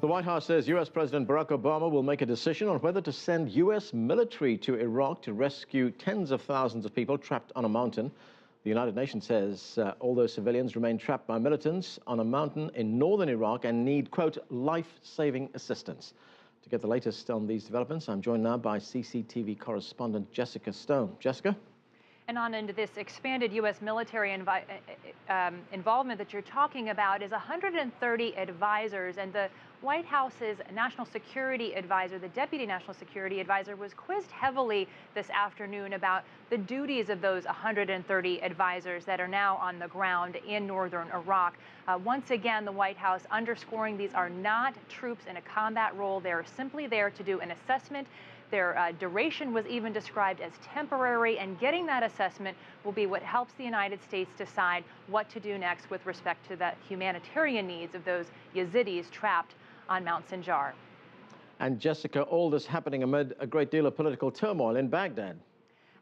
The White House says U.S. President Barack Obama will make a decision on whether to send U.S. military to Iraq to rescue tens of thousands of people trapped on a mountain. The United Nations says all those civilians remain trapped by militants on a mountain in northern Iraq and need, quote, life-saving assistance. To get the latest on these developments, I'm joined now by CCTV Correspondent Jessica Stone. Jessica? And on into this expanded U.S. military involvement that you're talking about is 130 advisors, and the White House's national security advisor, the deputy national security advisor, was quizzed heavily this afternoon about the duties of those 130 advisors that are now on the ground in northern Iraq. Once again, the White House underscoring these are not troops in a combat role. They're simply there to do an assessment. Their duration was even described as temporary, and getting that assessment will be what helps the United States decide what to do next with respect to the humanitarian needs of those Yazidis trapped on Mount Sinjar. And Jessica, all this happening amid a great deal of political turmoil in Baghdad.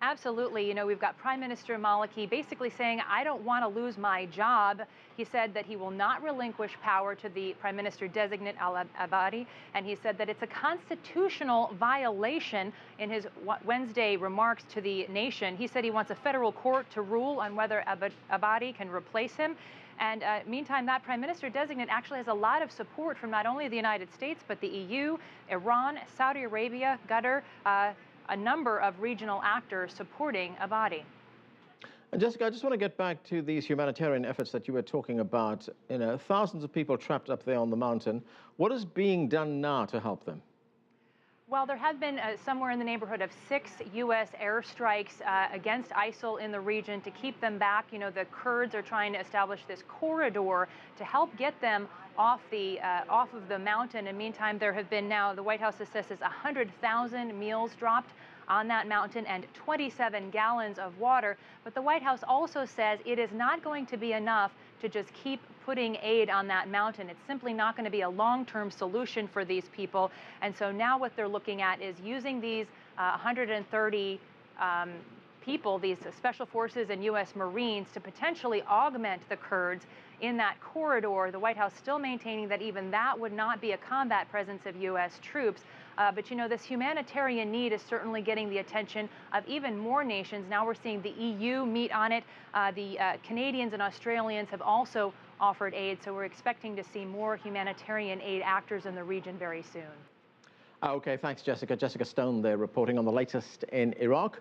Absolutely. You know, we've got Prime Minister Maliki basically saying, I don't want to lose my job. He said that he will not relinquish power to the Prime Minister-designate al-Abadi, and he said that it's a constitutional violation. In his Wednesday remarks to the nation, he said he wants a federal court to rule on whether Abadi can replace him. And meantime, that Prime Minister-designate actually has a lot of support from not only the United States, but the EU, Iran, Saudi Arabia, Qatar, a number of regional actors supporting Abadi. And Jessica, I just want to get back to these humanitarian efforts that you were talking about. You know, thousands of people trapped up there on the mountain. What is being done now to help them? Well, there have been somewhere in the neighborhood of 6 U.S. airstrikes against ISIL in the region to keep them back. You know, the Kurds are trying to establish this corridor to help get them off of the mountain. And meantime, there have been now, the White House assesses 100,000 meals dropped on that mountain and 27 gallons of water. But the White House also says it is not going to be enough to just keep putting aid on that mountain. It's simply not going to be a long-term solution for these people. And so now what they're looking at is using these 130 people, these special forces and U.S. Marines, to potentially augment the Kurds in that corridor. The White House still maintaining that even that would not be a combat presence of U.S. troops. But, you know, this humanitarian need is certainly getting the attention of even more nations. Now we're seeing the EU meet on it. The Canadians and Australians have also offered aid. So we're expecting to see more humanitarian aid actors in the region very soon. Okay, thanks, Jessica. Jessica Stone there reporting on the latest in Iraq.